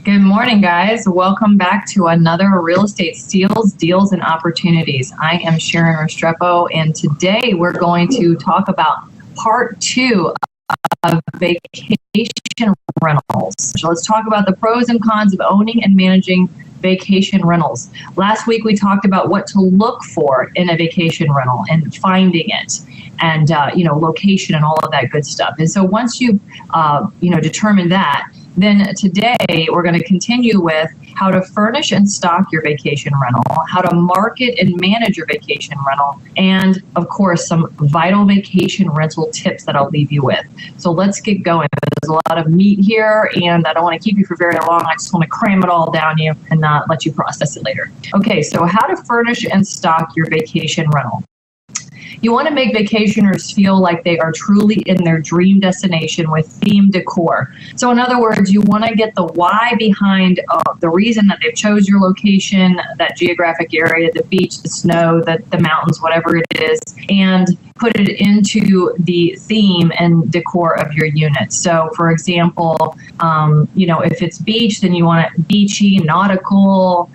Good morning, guys. Welcome back to another Real Estate Steals, Deals, and Opportunities. I am Sharon Restrepo, and today we're going to talk about part 2 of vacation rentals. So let's talk about the pros and cons of owning and managing vacation rentals. Last week we talked about what to look for in a vacation rental and finding it, and location and all of that good stuff. And so once you've determined that, then today we're going to continue with how to furnish and stock your vacation rental, how to market and manage your vacation rental, and of course some vital vacation rental tips that I'll leave you with. So let's get going. There's a lot of meat here, and I don't want to keep you for very long. I just want to cram it all down you and not let you process it later. Okay, so how to furnish and stock your vacation rental. You want to make vacationers feel like they are truly in their dream destination with themed decor. So in other words, you want to get the why behind the reason that they've chose your location, that geographic area, the beach, the snow, the mountains, whatever it is, and put it into the theme and decor of your unit. So for example, if it's beach, then you want it beachy, nautical,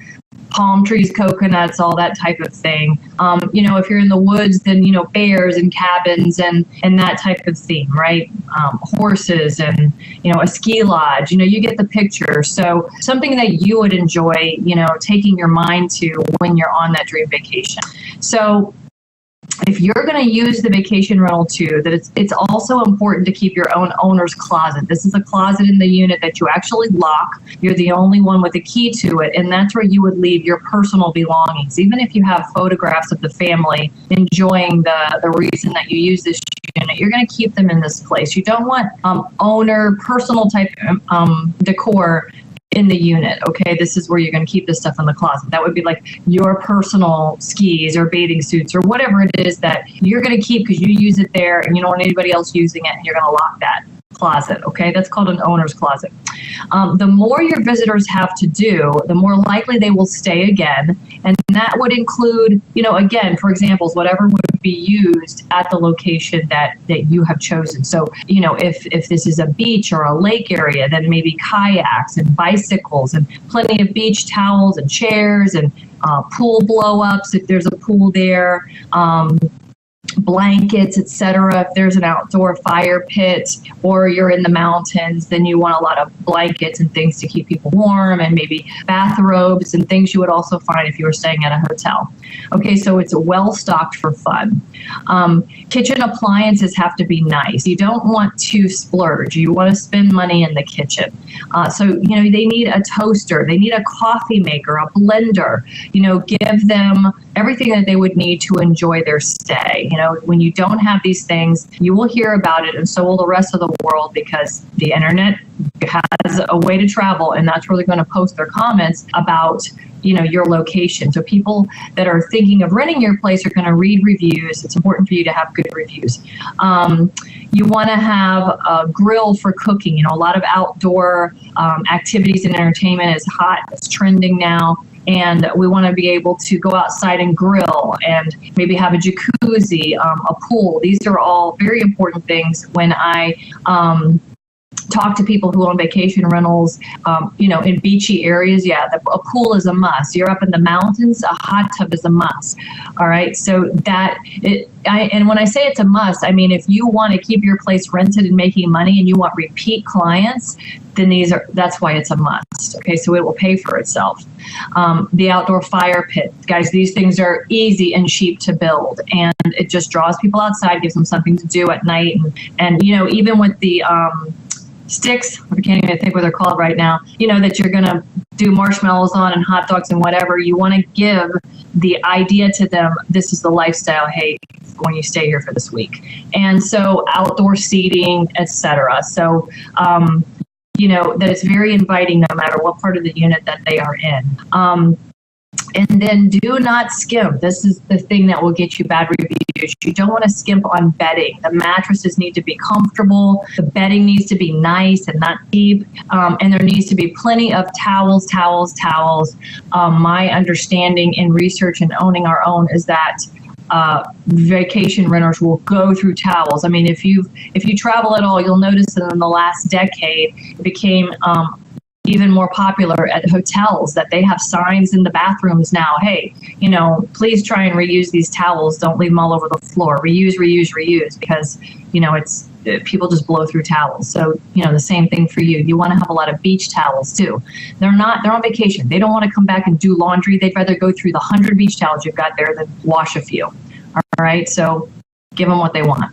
palm trees, coconuts, all that type of thing. If you're in the woods, then, bears and cabins and that type of theme, right? Horses and, a ski lodge, you get the picture. So something that you would enjoy, taking your mind to when you're on that dream vacation. So if you're going to use the vacation rental too, that it's also important to keep your own owner's closet. This is a closet in the unit that you actually lock. You're the only one with a key to it, and that's where you would leave your personal belongings. Even if you have photographs of the family enjoying the reason that you use this unit, you're going to keep them in this place. You don't want owner, personal type decor in the unit. Okay, this is where you're going to keep this stuff in the closet. That would be like your personal skis or bathing suits or whatever it is that you're going to keep because you use it there and you don't want anybody else using it, and you're going to lock that closet. Okay, that's called an owner's closet. The more your visitors have to do, the more likely they will stay again, and that would include, again, for examples, whatever would be used at the location that you have chosen. So, if this is a beach or a lake area, then maybe kayaks and bicycles and plenty of beach towels and chairs and pool blow-ups if there's a pool there. Blankets, etc. If there's an outdoor fire pit or you're in the mountains, then you want a lot of blankets and things to keep people warm, and maybe bathrobes and things you would also find if you were staying at a hotel. Okay, so it's well stocked for fun. Kitchen appliances have to be nice. You don't want to splurge. You want to spend money in the kitchen. So they need a toaster, they need a coffee maker, a blender. Give them everything that they would need to enjoy their stay. When you don't have these things, you will hear about it, and so will the rest of the world, because the internet has a way to travel, and that's where they're going to post their comments about your location. So people that are thinking of renting your place are going to read reviews. It's important for you to have good reviews. You want to have a grill for cooking. A lot of outdoor activities and entertainment is hot. It's trending now. And we want to be able to go outside and grill and maybe have a jacuzzi, a pool. These are all very important things when I talk to people who own vacation rentals, in beachy areas. Yeah, a pool is a must. You're up in the mountains, a hot tub is a must. All right, so and when I say it's a must, I mean if you want to keep your place rented and making money and you want repeat clients, then that's why it's a must. Okay, so it will pay for itself. The outdoor fire pit, guys, these things are easy and cheap to build, and it just draws people outside, gives them something to do at night, and even with the sticks, I can't even think what they're called right now, that you're going to do marshmallows on and hot dogs and whatever. You want to give the idea to them, this is the lifestyle, hey, when you stay here for this week. And so outdoor seating, etc. So, that it's very inviting no matter what part of the unit that they are in. And then do not skimp. This is the thing that will get you bad reviews. You don't want to skimp on bedding. The mattresses need to be comfortable. The bedding needs to be nice and not deep. And there needs to be plenty of towels. My understanding in research and owning our own is that vacation renters will go through towels. I mean, if you travel at all, you'll notice that in the last decade, it became even more popular at hotels, that they have signs in the bathrooms now. Hey, please try and reuse these towels. Don't leave them all over the floor. Reuse, reuse, reuse, because, it's people just blow through towels. So, the same thing for you. You want to have a lot of beach towels too. They're on vacation. They don't want to come back and do laundry. They'd rather go through the 100 beach towels you've got there than wash a few. All right. So give them what they want.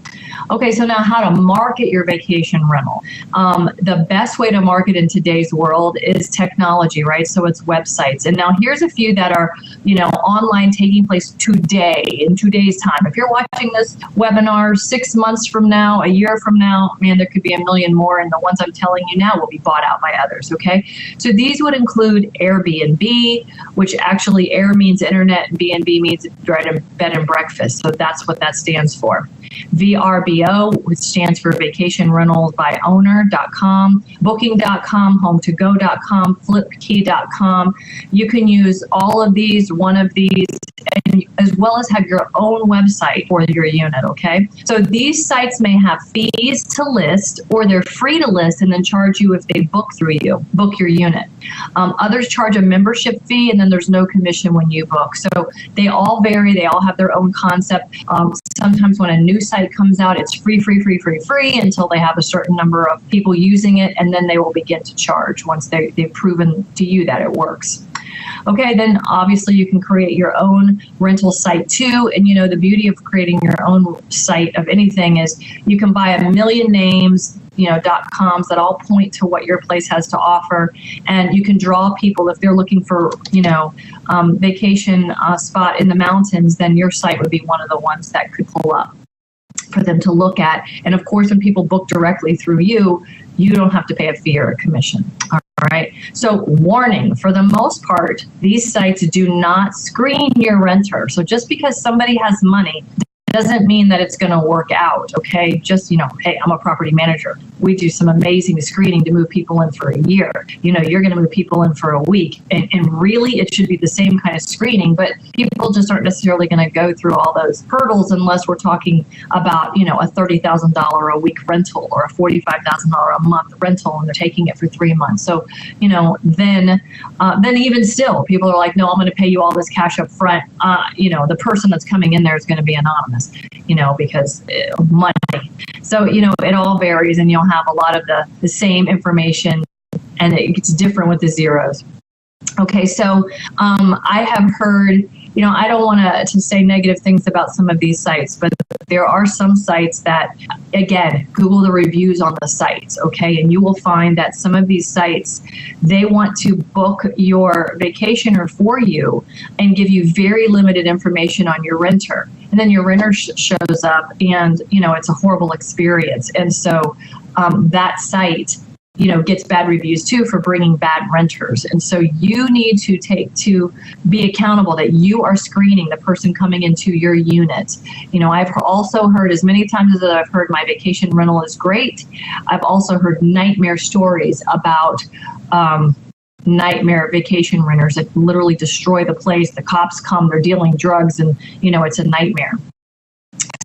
Okay, so now how to market your vacation rental. The best way to market in today's world is technology, right? So it's websites. And now here's a few that are, online, taking place today, in today's time. If you're watching this webinar 6 months from now, a year from now, man, there could be a million more, and the ones I'm telling you now will be bought out by others, okay? So these would include Airbnb, which actually Air means internet, and B&B means bed and breakfast. So that's what that stands for. VRBO, which stands for Vacation Rentals by Owner.com, Booking.com, HomeToGo.com, FlipKey.com. You can use all of these, one of these, and as well as have your own website for your unit, okay? So these sites may have fees to list, or they're free to list and then charge you if they book your unit. Others charge a membership fee, and then there's no commission when you book. So they all vary. They all have their own concept. Sometimes when a new site comes out, it's free until they have a certain number of people using it, and then they will begin to charge once they've proven to you that it works. Okay, then obviously you can create your own rental site too. And the beauty of creating your own site of anything is you can buy a million names, .coms that all point to what your place has to offer. And you can draw people if they're looking for, vacation spot in the mountains, then your site would be one of the ones that could pull up for them to look at. And of course, when people book directly through you, you don't have to pay a fee or a commission. All right. So warning, for the most part, these sites do not screen your renter. So just because somebody has money doesn't mean that it's going to work out, okay? Just, hey, I'm a property manager. We do some amazing screening to move people in for a year. You're going to move people in for a week. And really, it should be the same kind of screening, but people just aren't necessarily going to go through all those hurdles unless we're talking about, a $30,000 a week rental or a $45,000 a month rental, and they're taking it for 3 months. So, then even still, people are like, no, I'm going to pay you all this cash up front. The person that's coming in there is going to be anonymous, because money. So, it all varies, and you'll have a lot of the same information, and it gets different with the zeros. Okay, so I have heard, I don't want to say negative things about some of these sites, but there are some sites that, again, Google the reviews on the sites, okay? And you will find that some of these sites, they want to book your vacationer for you and give you very limited information on your renter. And then your renter shows up and, it's a horrible experience. And so that site, gets bad reviews too for bringing bad renters. And so you need to be accountable that you are screening the person coming into your unit. I've also heard, as many times as I've heard my vacation rental is great, I've also heard nightmare stories about nightmare vacation renters that literally destroy the place. The cops come, they're dealing drugs, and it's a nightmare.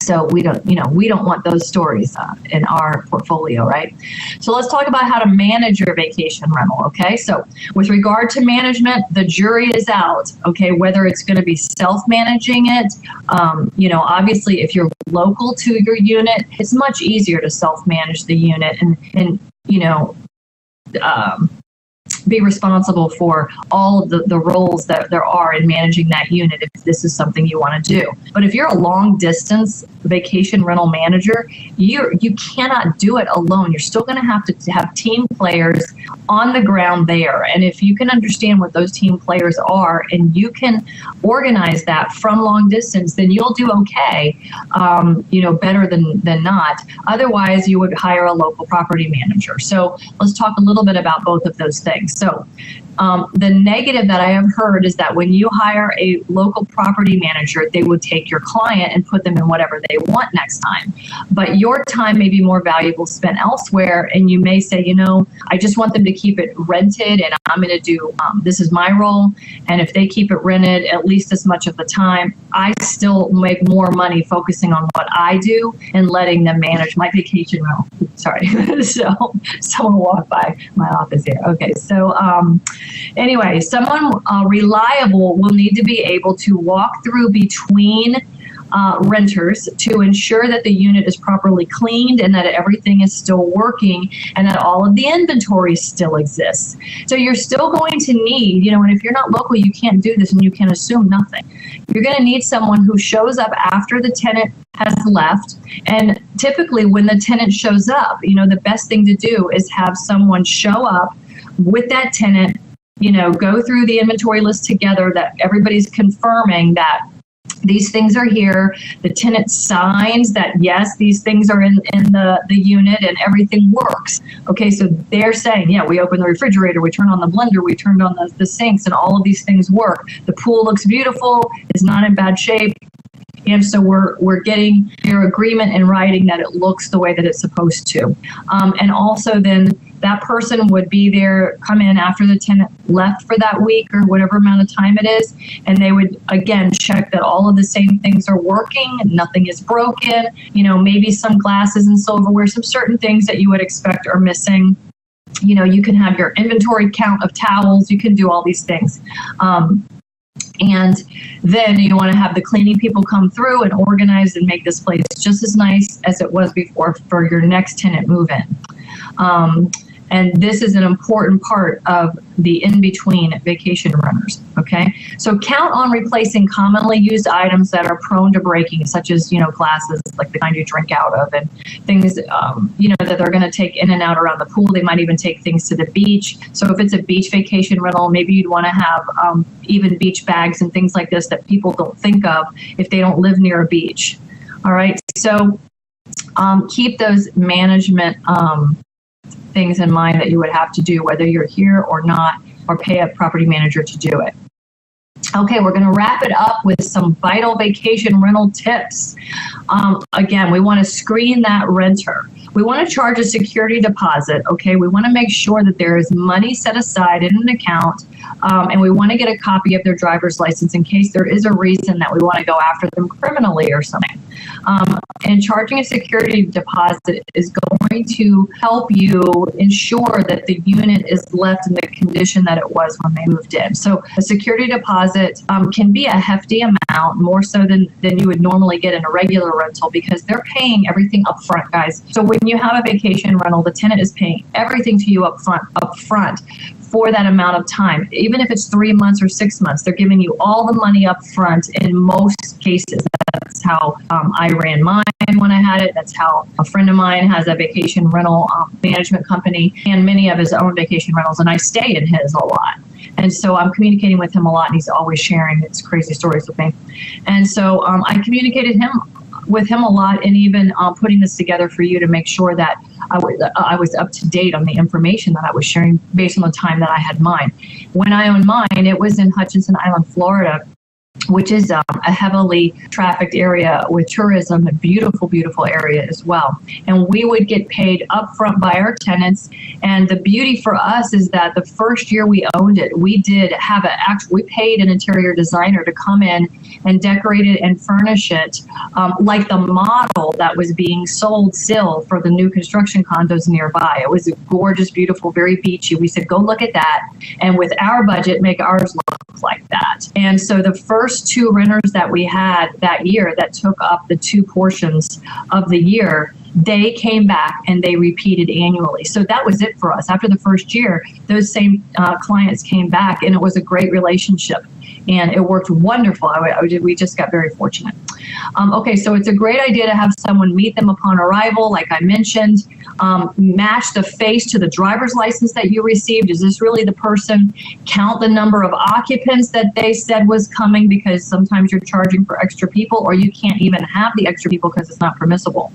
So we don't want those stories in our portfolio, right? So let's talk about how to manage your vacation rental, okay? So with regard to management, the jury is out, okay? Whether it's going to be self-managing it, obviously if you're local to your unit, it's much easier to self-manage the unit and be responsible for all of the roles that there are in managing that unit if this is something you want to do. But if you're a long distance vacation rental manager, you cannot do it alone. You're still going to have team players on the ground there. And if you can understand what those team players are and you can organize that from long distance, then you'll do okay, better than not. Otherwise, you would hire a local property manager. So let's talk a little bit about both of those things. So the negative that I have heard is that when you hire a local property manager, they would take your client and put them in whatever they want next time. But your time may be more valuable spent elsewhere, and you may say, I just want them to keep it rented, and I'm going to do, this is my role, and if they keep it rented at least as much of the time, I still make more money focusing on what I do and letting them manage my vacation rental. Sorry. So someone walked by my office here. Okay, so Anyway, someone reliable will need to be able to walk through between renters to ensure that the unit is properly cleaned and that everything is still working and that all of the inventory still exists. So you're still going to need, and if you're not local, you can't do this and you can assume nothing. You're going to need someone who shows up after the tenant has left. And typically when the tenant shows up, the best thing to do is have someone show up with that tenant, go through the inventory list together, that everybody's confirming that these things are here. The tenant signs that, yes, these things are in the unit and everything works. Okay, so they're saying, yeah, we opened the refrigerator, we turned on the blender, we turned on the sinks, and all of these things work. The pool looks beautiful, it's not in bad shape. And so we're getting your agreement in writing that it looks the way that it's supposed to. And also then that person would be there, come in after the tenant left for that week or whatever amount of time it is, and they would, again, check that all of the same things are working, nothing is broken, maybe some glasses and silverware, some certain things that you would expect are missing. You can have your inventory count of towels, you can do all these things. And then you want to have the cleaning people come through and organize and make this place just as nice as it was before for your next tenant move-in. And this is an important part of the in-between vacation renters, okay? So count on replacing commonly used items that are prone to breaking, such as, glasses, like the kind you drink out of, and things, that they're going to take in and out around the pool. They might even take things to the beach. So if it's a beach vacation rental, maybe you'd want to have even beach bags and things like this that people don't think of if they don't live near a beach. All right, so keep those management things in mind that you would have to do, whether you're here or not, or pay a property manager to do it. Okay, we're going to wrap it up with some vital vacation rental tips. Again, we want to screen that renter. We want to charge a security deposit, okay? We want to make sure that there is money set aside in an account, and we want to get a copy of their driver's license in case there is a reason that we want to go after them criminally or something. And charging a security deposit is going to help you ensure that the unit is left in the condition that it was when they moved in. So a security deposit can be a hefty amount, more so than you would normally get in a regular rental, because they're paying everything up front, guys. So when you have a vacation rental, the tenant is paying everything to you up front for that amount of time. Even if it's 3 months or 6 months, they're giving you all the money up front in most cases. That's how I ran mine when I had it. That's how a friend of mine has a vacation rental management company and many of his own vacation rentals, and I stay in his a lot. And so I'm communicating with him a lot, and he's always sharing his crazy stories with me. And so I communicated with him a lot, and even putting this together for you to make sure that I was up to date on the information that I was sharing based on the time that I had mine. When I owned mine, it was in Hutchinson Island, Florida, which is a heavily trafficked area with tourism, a beautiful, beautiful area as well. And we would get paid upfront by our tenants. And the beauty for us is that the first year we owned it, we did have we paid an interior designer to come in and decorate it and furnish it like the model that was being sold still for the new construction condos nearby. It was gorgeous, beautiful, very beachy. We said, go look at that. And with our budget, make ours look like that. And so the first 2 renters that we had that year that took up the 2 portions of the year, they came back and they repeated annually. So that was it for us. After the first year, those same clients came back, and it was a great relationship. And it worked wonderful. We just got very fortunate. Okay, so it's a great idea to have someone meet them upon arrival, like I mentioned. Match the face to the driver's license that you received. Is this really the person? Count the number of occupants that they said was coming, because sometimes you're charging for extra people, or you can't even have the extra people because it's not permissible.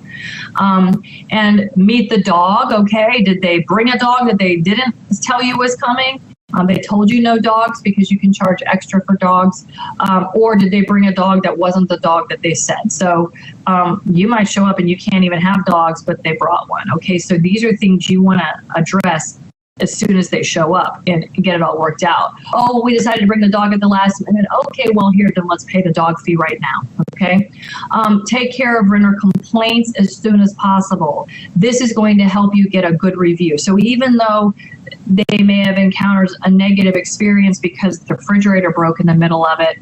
And meet the dog, okay? Did they bring a dog that they didn't tell you was coming? They told you no dogs because you can charge extra for dogs, or did they bring a dog that wasn't the dog that they said? So you might show up and you can't even have dogs, but they brought one. Okay, so these are things you want to address as soon as they show up and get it all worked out. Oh, we decided to bring the dog at the last minute. Okay, well, here, then let's pay the dog fee right now, okay? Take care of renter complaints as soon as possible. This is going to help you get a good review. So even though they may have encountered a negative experience because the refrigerator broke in the middle of it.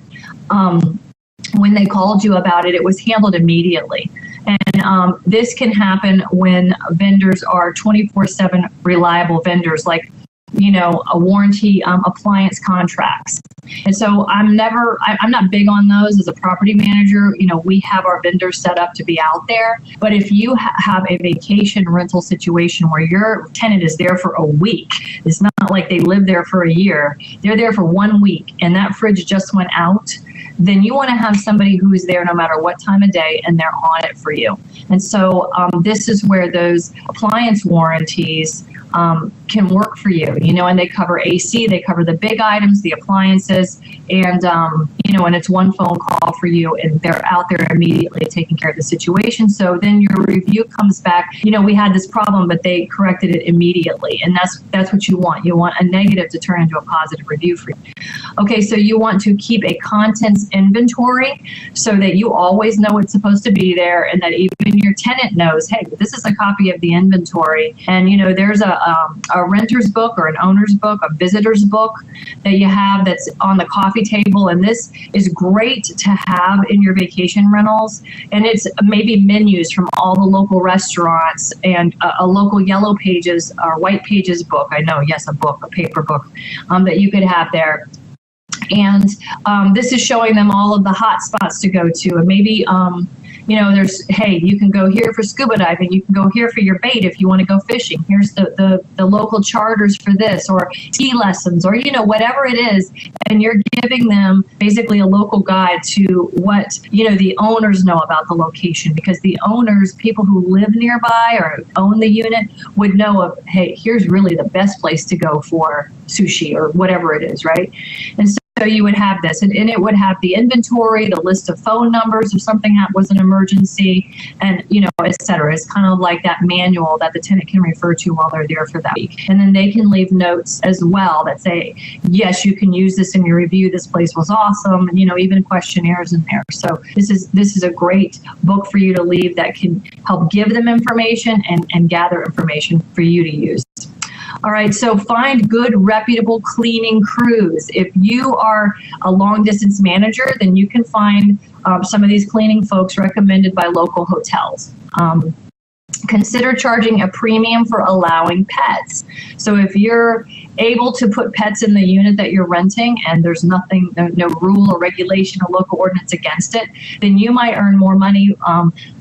When they called you about it, it was handled immediately. And this can happen when vendors are 24/7 reliable vendors, like, a warranty appliance contracts. And so I'm not big on those as a property manager. We have our vendors set up to be out there. But if you have a vacation rental situation where your tenant is there for a week, it's not like they live there for a year. They're there for 1 week and that fridge just went out, then you want to have somebody who is there no matter what time of day and they're on it for you. And so this is where those appliance warranties can work for you, and they cover AC, they cover the big items, the appliances, and, and it's one phone call for you and they're out there immediately taking care of the situation. So then your review comes back, we had this problem, but they corrected it immediately. And that's what you want. You want a negative to turn into a positive review for you. Okay, so you want to keep a contents inventory so that you always know what's supposed to be there and that even your tenant knows, hey, this is a copy of the inventory. And, there's a renter's book or an owner's book, a visitor's book that you have that's on the coffee table. And this is great to have in your vacation rentals. And it's maybe menus from all the local restaurants and a local yellow pages or white pages book. I know, yes, a paper book that you could have there. And this is showing them all of the hot spots to go to. And maybe, there's, hey, you can go here for scuba diving. You can go here for your bait if you want to go fishing. Here's the local charters for this, or ski lessons, or, whatever it is. And you're giving them basically a local guide to what, the owners know about the location, because the owners, people who live nearby or own the unit, would know of, hey, here's really the best place to go for sushi or whatever it is, right? And so you would have this, and it would have the inventory, the list of phone numbers if something was an emergency, and, et cetera. It's kind of like that manual that the tenant can refer to while they're there for that week. And then they can leave notes as well that say, yes, you can use this in your review. This place was awesome. And, even questionnaires in there. So this is a great book for you to leave that can help give them information and gather information for you to use. All right, so find good, reputable cleaning crews. If you are a long-distance manager, then you can find some of these cleaning folks recommended by local hotels. Consider charging a premium for allowing pets. So if you're able to put pets in the unit that you're renting and there's nothing, no rule or regulation or local ordinance against it, then you might earn more money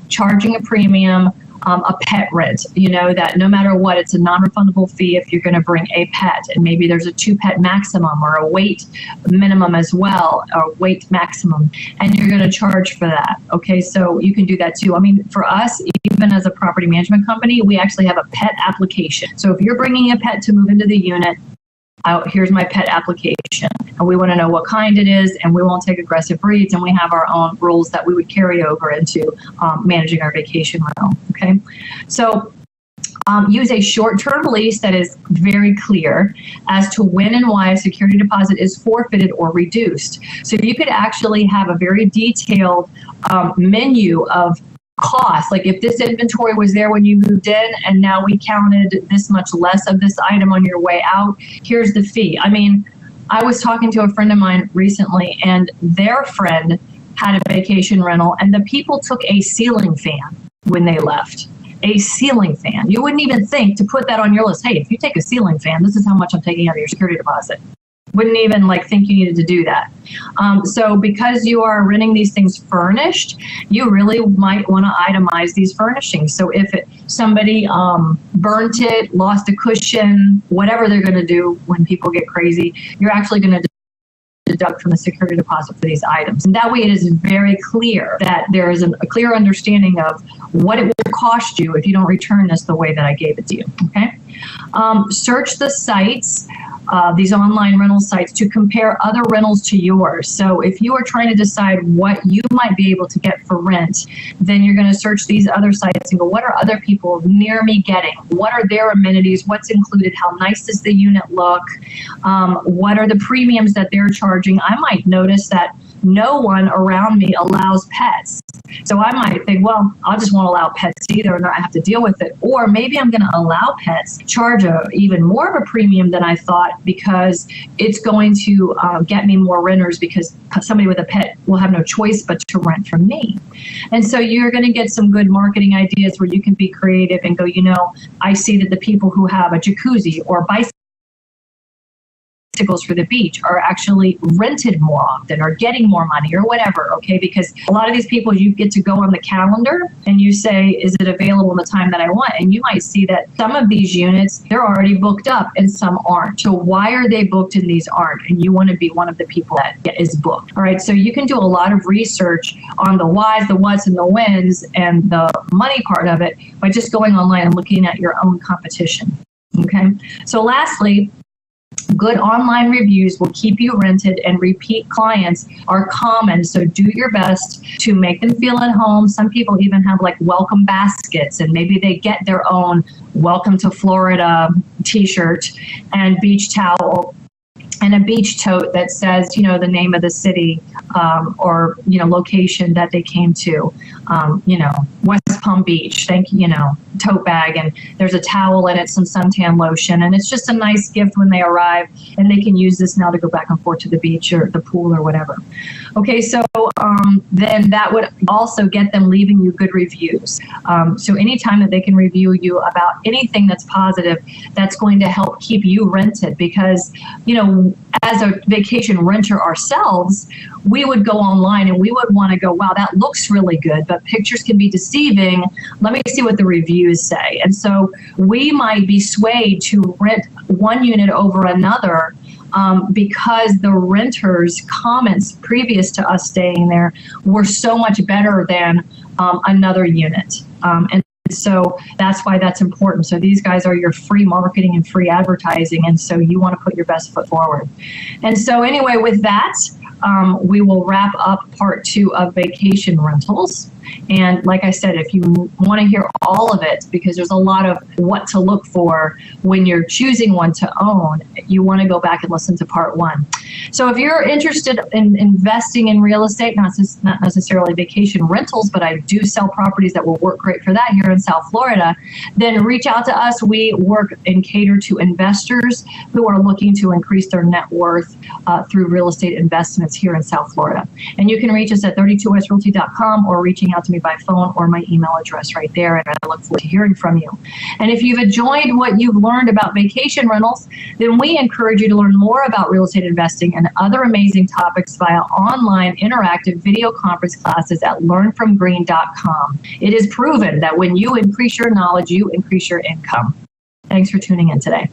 charging a premium. A pet rent, that no matter what, it's a non-refundable fee if you're going to bring a pet, and maybe there's a 2-pet maximum or a weight minimum as well, or weight maximum, and you're going to charge for that. Okay, so you can do that too. I mean, for us, even as a property management company, we actually have a pet application. So if you're bringing a pet to move into the unit, here's my pet application, and we want to know what kind it is, and we won't take aggressive breeds, and we have our own rules that we would carry over into managing our vacation rental. Okay, so use a short-term lease that is very clear as to when and why a security deposit is forfeited or reduced. So you could actually have a very detailed menu of cost, like if this inventory was there when you moved in and now we counted this much less of this item on your way out, here's the fee. I mean, I was talking to a friend of mine recently, and their friend had a vacation rental, and the people took a ceiling fan when they left. A ceiling fan. You wouldn't even think to put that on your list. Hey, if you take a ceiling fan, this is how much I'm taking out of your security deposit. Wouldn't even think you needed to do that. So because you are renting these things furnished, you really might want to itemize these furnishings. So if somebody burnt it, lost a cushion, whatever they're going to do when people get crazy, you're actually going to deduct from the security deposit for these items. And that way it is very clear that there is a clear understanding of what it will cost you if you don't return this the way that I gave it to you. Okay. Search the sites, these online rental sites, to compare other rentals to yours. So if you are trying to decide what you might be able to get for rent, then you're going to search these other sites and go, what are other people near me getting? What are their amenities? What's included? How nice does the unit look? What are the premiums that they're charging? I might notice that no one around me allows pets. So I might think, well, I just won't allow pets either and not have to deal with it. Or maybe I'm going to allow pets, charge even more of a premium than I thought because it's going to get me more renters because somebody with a pet will have no choice but to rent from me. And so you're going to get some good marketing ideas where you can be creative and go, I see that the people who have a jacuzzi or bicycles for the beach are actually rented more often or getting more money or whatever, okay? Because a lot of these people, you get to go on the calendar and you say, is it available in the time that I want? And you might see that some of these units, they're already booked up and some aren't. So why are they booked and these aren't? And you want to be one of the people that is booked, all right? So you can do a lot of research on the whys, the whats, and the whens and the money part of it by just going online and looking at your own competition, okay? So lastly, good online reviews will keep you rented, and repeat clients are common. So do your best to make them feel at home. Some people even have like welcome baskets, and maybe they get their own welcome to Florida t-shirt and beach towel and a beach tote that says, the name of the city or, location that they came to, West Palm Beach, tote bag, and there's a towel in it, some suntan lotion, and it's just a nice gift when they arrive, and they can use this now to go back and forth to the beach or the pool or whatever. Okay, so then that would also get them leaving you good reviews. So anytime that they can review you about anything that's positive, that's going to help keep you rented because, as a vacation renter ourselves, we would go online and we would want to go, wow, that looks really good, but pictures can be deceiving. Let me see what the reviews say. And so we might be swayed to rent one unit over another because the renters' comments previous to us staying there were so much better than another unit. And so that's why that's important. So these guys are your free marketing and free advertising. And so you want to put your best foot forward. And so anyway, with that, we will wrap up part 2 of vacation rentals. And like I said, if you want to hear all of it, because there's a lot of what to look for when you're choosing one to own, you want to go back and listen to part 1. So if you're interested in investing in real estate, not necessarily vacation rentals, but I do sell properties that will work great for that here in South Florida, then reach out to us. We work and cater to investors who are looking to increase their net worth through real estate investments here in South Florida. And you can reach us at 32westrealty.com or reaching out to me by phone or my email address right there, and I look forward to hearing from you. And if you've enjoyed what you've learned about vacation rentals, then we encourage you to learn more about real estate investing and other amazing topics via online interactive video conference classes at learnfromgreen.com. It is proven that when you increase your knowledge, you increase your income. Thanks for tuning in today.